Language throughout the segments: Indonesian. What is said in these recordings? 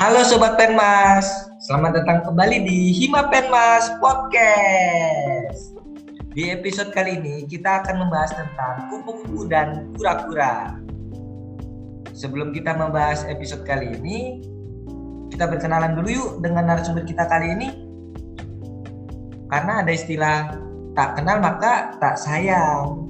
Halo Sobat Penmas, selamat datang kembali di Hima Penmas Podcast. Di episode kali ini kita akan membahas tentang kupu-kupu dan kura-kura. Sebelum kita membahas episode kali ini, kita berkenalan dulu yuk dengan narasumber kita kali ini. Karena ada istilah tak kenal maka tak sayang.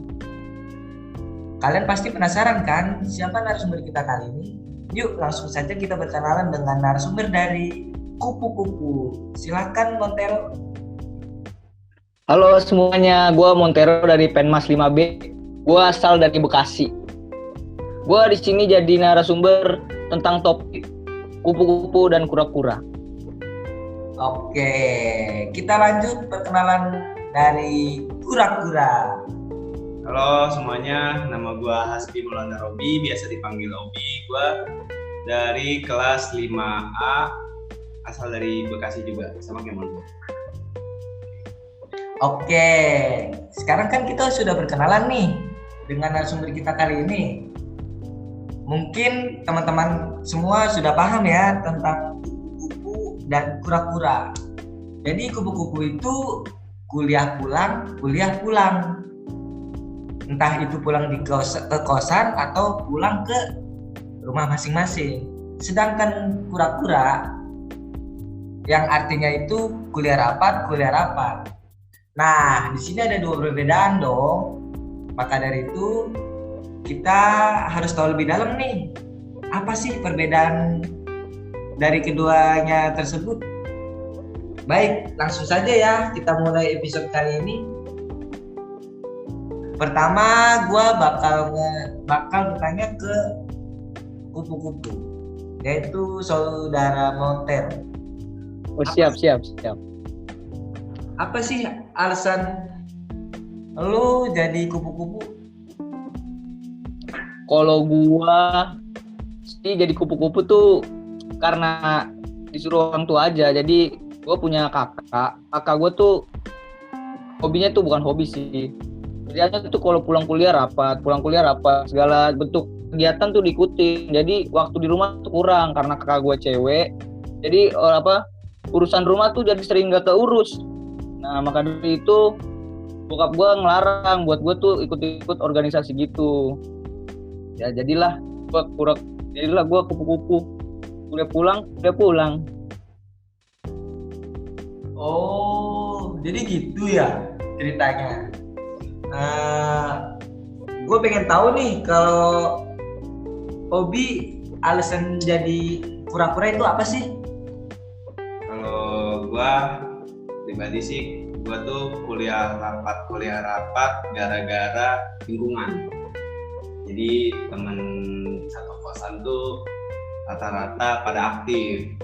Kalian pasti penasaran kan siapa narasumber kita kali ini? Yuk langsung saja kita berkenalan dengan narasumber dari kupu-kupu. Silakan Montero. Halo semuanya, gue Montero dari Penmas 5B. Gue asal dari Bekasi. Gue di sini jadi narasumber tentang topik kupu-kupu dan kura-kura. Oke, kita lanjut perkenalan dari kura-kura. Halo semuanya, nama gue Hasbi Maulana Robi, biasa dipanggil Obi. Gue dari kelas 5A, asal dari Bekasi juga, sama kayak Montero. Oke, sekarang kan kita sudah berkenalan nih dengan narasumber kita kali ini. Mungkin teman-teman semua sudah paham ya tentang kupu-kupu dan kura-kura. Jadi kupu-kupu itu kuliah pulang. Entah itu pulang ke kosan atau pulang ke rumah masing-masing. Sedangkan kura-kura yang artinya itu kuliah rapat. Nah, di sini ada dua perbedaan dong. Maka dari itu kita harus tahu lebih dalam nih. Apa sih perbedaan dari keduanya tersebut? Baik, langsung saja ya kita mulai episode kali ini. Pertama, gue bakal bertanya ke kupu-kupu, yaitu saudara Montero. Oh siap. Apa sih alasan lu jadi kupu-kupu? Kalau gue sih jadi kupu-kupu tuh karena disuruh orang tua aja. Jadi gue punya kakak gue tuh hobinya tuh bukan hobi sih. Kerjanya tuh kalau pulang kuliah rapat, segala bentuk kegiatan tuh diikutin. Jadi waktu di rumah tuh kurang karena kakak gue cewek. Jadi urusan rumah tuh jadi sering gak keurus. Nah maka dari itu bokap gue ngelarang buat gue tuh ikut organisasi gitu. Ya jadilah gue kupu-kupu. Kuliah pulang. Oh, jadi gitu ya ceritanya. Gue pengen tahu nih kalau Obi alasan jadi kura-kura itu apa sih? Kalau gue pribadi sih, gue tuh kuliah rapat gara-gara lingkungan. Jadi temen satu kosan tuh rata-rata pada aktif.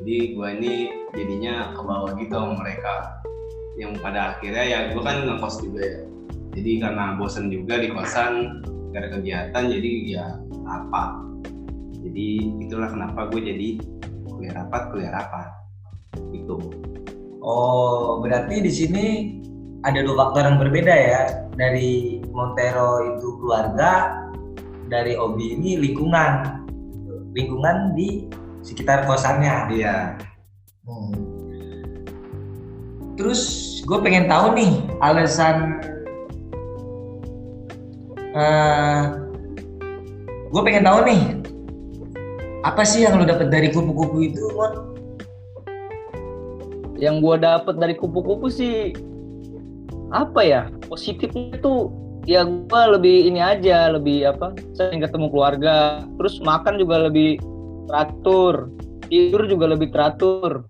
Jadi gue ini jadinya kebawa gitu sama mereka. Yang pada akhirnya ya gue kan ngekos juga ya. Jadi karena bosan juga di kosan, gak ada kegiatan, jadi ya rapat. Jadi itulah kenapa gue jadi kuliah rapat. Gitu. Oh, berarti di sini ada dua faktor yang berbeda ya. Dari Montero itu keluarga, dari Obi ini lingkungan. Lingkungan di sekitar kosannya. Iya. Terus gue pengen tahu nih alasan gue pengen tahu nih apa sih yang lo dapet dari kupu-kupu itu, Mon? Yang gue dapet dari kupu-kupu sih apa ya, positifnya tuh ya gue lebih sering ketemu keluarga, terus makan juga lebih teratur, tidur juga lebih teratur.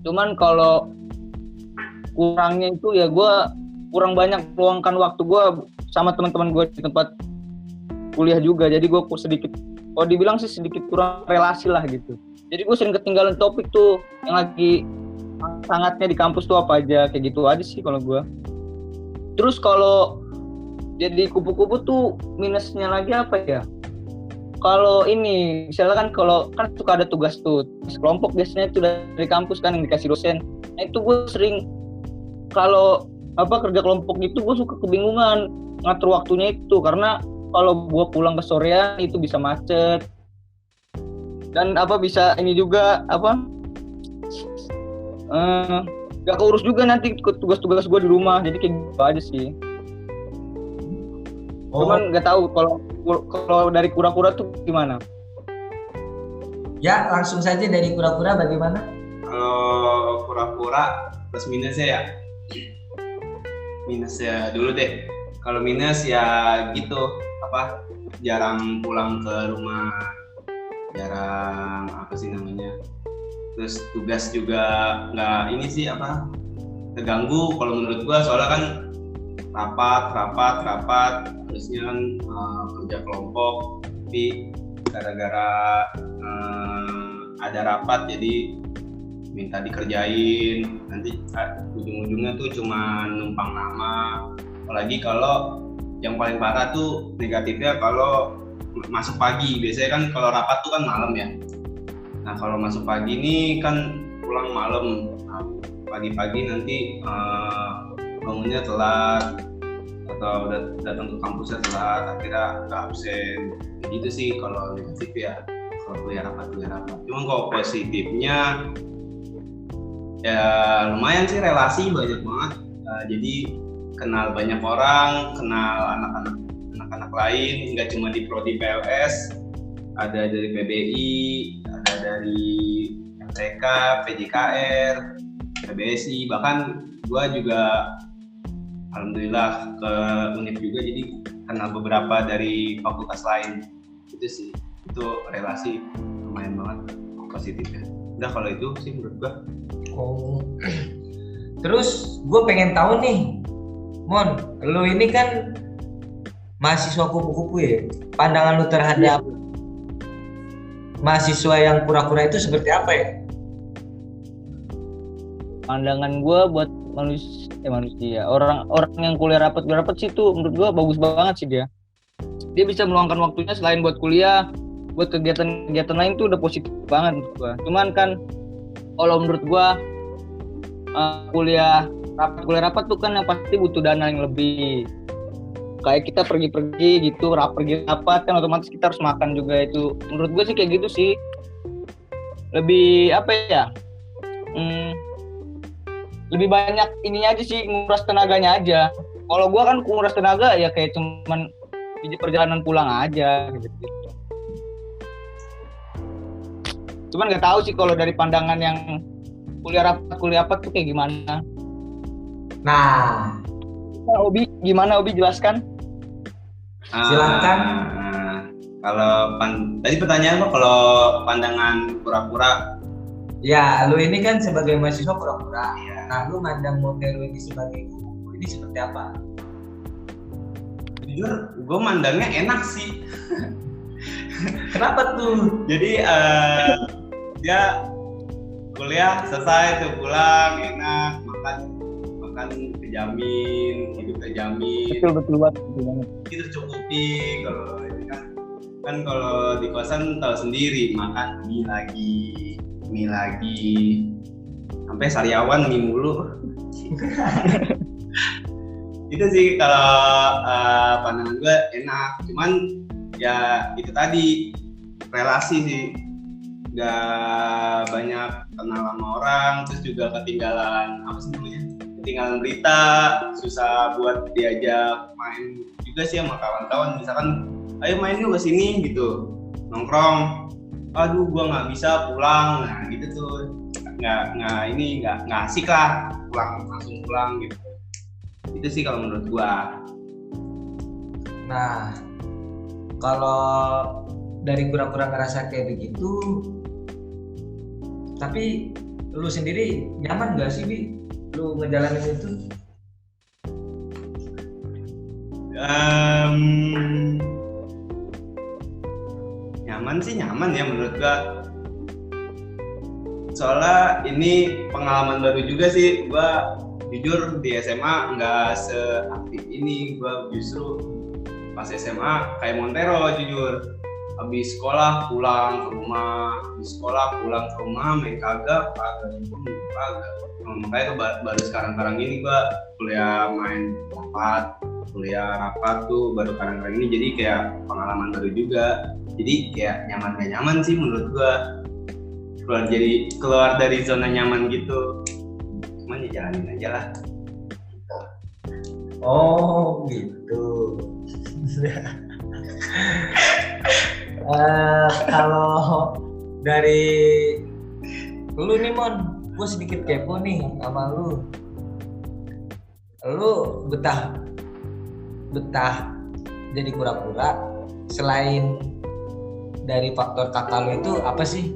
Cuman kalau kurangnya itu ya gue kurang banyak meluangkan waktu gue sama teman-teman gue di tempat kuliah juga. Jadi gue sedikit, kalau dibilang sih sedikit kurang relasi lah gitu. Jadi gue sering ketinggalan topik tuh yang lagi sangatnya di kampus tuh apa aja, kayak gitu aja sih kalau gue. Terus kalau jadi kupu-kupu tuh minusnya lagi apa ya? Kalau ini misalnya kan kalau kan suka ada tugas kelompok biasanya itu dari kampus kan yang dikasih dosen. Nah itu gue sering kalau kerja kelompok itu gue suka kebingungan ngatur waktunya itu, karena kalau gue pulang ke sorean itu bisa macet. Dan apa bisa ini juga apa gak keurus juga nanti tugas-tugas gue di rumah, jadi kayak gitu aja sih. Cuman nggak tahu kalau dari kura-kura tuh gimana? Ya, langsung saja dari kura-kura bagaimana? Kalau kura-kura plus minusnya ya, minusnya dulu deh. Kalau minus ya gitu, apa, jarang pulang ke rumah, jarang apa sih namanya. Terus tugas juga nggak ini sih apa, terganggu kalau menurut gua, soalnya kan rapat terusnya kan kerja kelompok, tapi gara-gara ada rapat jadi minta dikerjain, nanti ujung-ujungnya tuh cuma numpang nama. Apalagi kalau yang paling parah tuh negatifnya kalau masuk pagi, biasanya kan kalau rapat tuh kan malam ya. Nah kalau masuk pagi ini kan pulang malam, nah, pagi-pagi nanti bangunnya telat atau datang ke kampusnya telat, akhirnya nggak absen. Gitu sih kalau negatif ya, kalau kuliah rapat. Cuma kalau positifnya ya lumayan sih, relasi banyak banget. Jadi kenal banyak orang, kenal anak-anak lain, nggak cuma di prodi PLS, ada dari PBI, ada dari MTK, PJKR, PBSI, bahkan gua juga alhamdulillah ke UNIF juga, jadi kenal beberapa dari fakultas lain. Itu sih, itu relasi lumayan banget positifnya. Udah kalau itu sih menurut gua. Oh. Terus gue pengen tahu nih, Mon, lu ini kan mahasiswa kupu-kupu ya, pandangan lu terhadap mahasiswa yang kura-kura itu seperti apa ya? Pandangan gue buat manusia, orang yang kuliah rapat sih tuh menurut gue bagus banget sih dia. Dia bisa meluangkan waktunya selain buat kuliah, buat kegiatan lain tuh udah positif banget menurut gue. Cuman kan kalau menurut gue kuliah rapat tuh kan yang pasti butuh dana yang lebih. Kayak kita pergi gitu, pergi rapat kan otomatis kita harus makan juga itu. Menurut gue sih kayak gitu sih. Lebih apa ya? Lebih banyak ininya aja sih, nguras tenaganya aja. Kalau gue kan nguras tenaga ya kayak cuman di perjalanan pulang aja gitu. Cuman nggak tahu sih kalau dari pandangan yang kuliah rapat tuh kayak gimana. Nah, Obi gimana, Obi jelaskan? Silakan. Kalau tadi pertanyaan kok, kalau pandangan kura-kura. Ya, lu ini kan sebagai mahasiswa kura-kura. Ya. Nah, lu mandang Montero ini sebagai kupu ini seperti apa? Jujur, gue mandangnya enak sih. Kenapa tuh? Jadi dia kuliah selesai tuh pulang enak, makan terjamin, hidup terjamin. Betul banget. Itu tercukupi. Kalau ini kan kalau di kosan tahu sendiri, makan mie lagi, sampai sariawan mie mulu. Itu sih kalau pandangan gue enak. Cuman ya itu tadi, relasi sih, nggak banyak kenal sama orang, terus juga ketinggalan berita, susah buat diajak main juga sih sama kawan-kawan. Misalkan ayo main yuk kesini gitu, nongkrong, aduh gua nggak bisa pulang, nah gitu tuh, nggak asik lah, langsung pulang gitu. Itu sih kalau menurut gua. Nah, kalau dari kura-kura ngerasa kayak begitu, tapi lu sendiri nyaman nggak sih, Bi? Lu ngejalanin itu? Nyaman ya menurut gua. Soalnya ini pengalaman baru juga sih. Gua jujur di SMA nggak seaktif ini. Gua justru pas SMA kayak Montero, jujur. Habis sekolah pulang ke rumah, main kagak. Makanya tuh baru sekarang ini gua kuliah main rapat, kuliah rapat tuh baru kadang-kadang ini, jadi kayak pengalaman baru juga. Jadi kayak nyaman gak nyaman sih menurut gua, keluar dari zona nyaman gitu. Cuman ya jalanin aja lah. Oh gitu. Kalau dari lu nih Mon, gue sedikit kepo nih sama lu. Lu betah jadi kura-kura selain dari faktor kakak lu itu apa sih?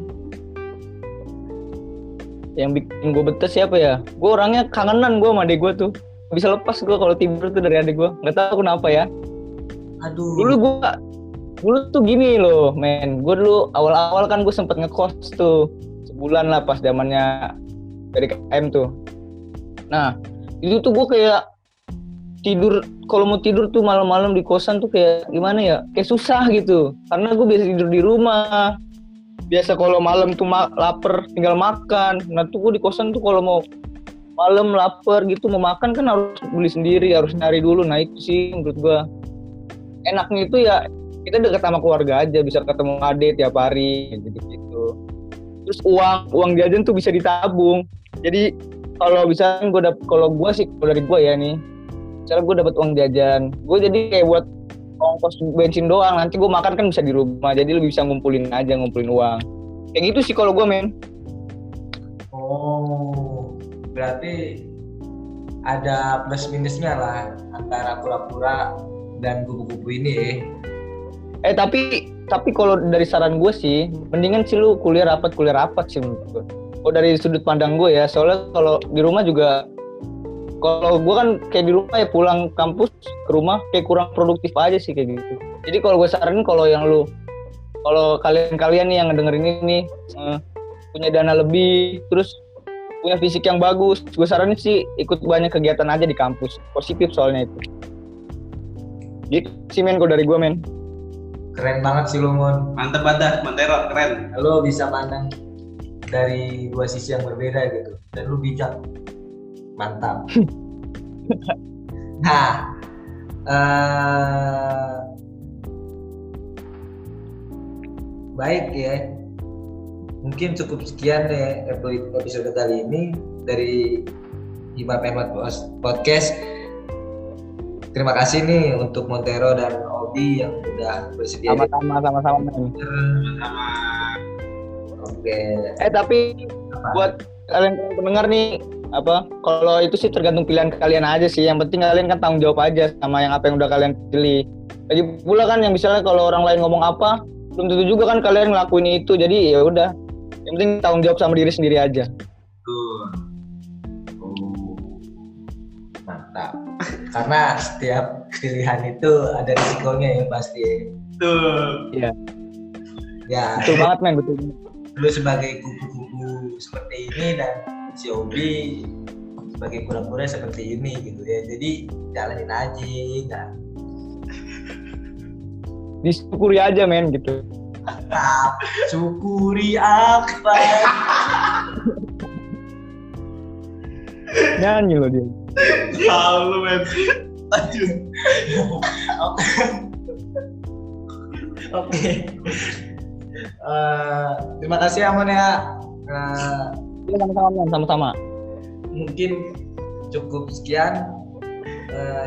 Yang bikin gue betah siapa ya? Gue orangnya kangenan gue sama adik gue tuh. Gak bisa lepas gue kalau tidur tuh dari adik gue. Gak tahu kenapa ya. Aduh. Dulu tuh gini loh, men. Gue dulu awal-awal kan gue sempet ngekos tuh sebulan lah pas zamannya PDKM tuh. Nah itu tuh gue kayak tidur, kalau mau tidur tuh malam-malam di kosan tuh kayak gimana ya? Kayak susah gitu. Karena gue biasa tidur di rumah. Biasa kalau malam tuh lapar tinggal makan. Nah tuh gue di kosan tuh kalau mau malam lapar gitu mau makan kan harus beli sendiri, harus nyari dulu. Nah itu sih menurut gue enaknya itu ya kita dekat sama keluarga aja, bisa ketemu adik tiap hari gitu. Terus uang jajan tuh bisa ditabung. Jadi kalau bisa kalau gue sih, kalau dari gue ya nih, misalnya gue dapat uang jajan, gue jadi kayak buat ongkos bensin doang, nanti gue makan kan bisa di rumah, jadi lebih bisa ngumpulin uang. Kayak gitu sih kalau gue, men. Oh, berarti ada plus minusnya lah antara kura-kura dan kupu-kupu ini ya. Tapi kalau dari saran gue sih, mendingan sih lu kuliah rapat sih menurut gue. Kalau dari sudut pandang gue ya, soalnya kalau di rumah juga, kalau gue kan kayak di rumah ya pulang kampus ke rumah kayak kurang produktif aja sih kayak gitu. Jadi kalau gue saranin kalau kalian nih yang ngedengerin ini punya dana lebih, terus punya fisik yang bagus, gue saranin sih ikut banyak kegiatan aja di kampus, positif soalnya itu. Gitu sih men, kalau dari gue men. Keren banget sih lu Mon. Mantep banget, Montero, keren. Lu bisa pandang dari dua sisi yang berbeda gitu, dan lu bijak. Mantap. Nah, baik ya. Mungkin cukup sekian deh episode kali ini dari Hima Penmat Podcast. Terima kasih nih untuk Montero dan Obi yang udah bersedia. Sama-sama. Sama. Oke. Tapi buat kalian pendengar nih, kalau itu sih tergantung pilihan kalian aja sih. Yang penting kalian kan tanggung jawab aja sama yang apa yang udah kalian pilih. Lagi pula kan yang misalnya kalau orang lain ngomong apa, belum tentu juga kan kalian ngelakuin itu. Jadi ya udah, yang penting tanggung jawab sama diri sendiri aja. Mantap. Karena setiap pilihan itu ada risikonya ya pasti. Tuh. Iya. Ya. Betul banget men, betul. Lu sebagai kupu-kupu seperti ini dan si Obi sebagai kura-kura seperti ini gitu ya. Jadi jalanin aja kan. Disyukuri aja men gitu. Mantap. Syukuri apa? Nyanyi loh dia. Tahu men. Aduh. Oke. Terima kasih Amon ya. Sama-sama. Mungkin cukup sekian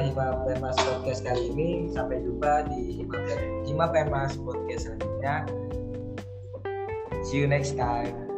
Hima Penmas Podcast kali ini. Sampai jumpa di Hima Penmas Podcast selanjutnya. See you next time.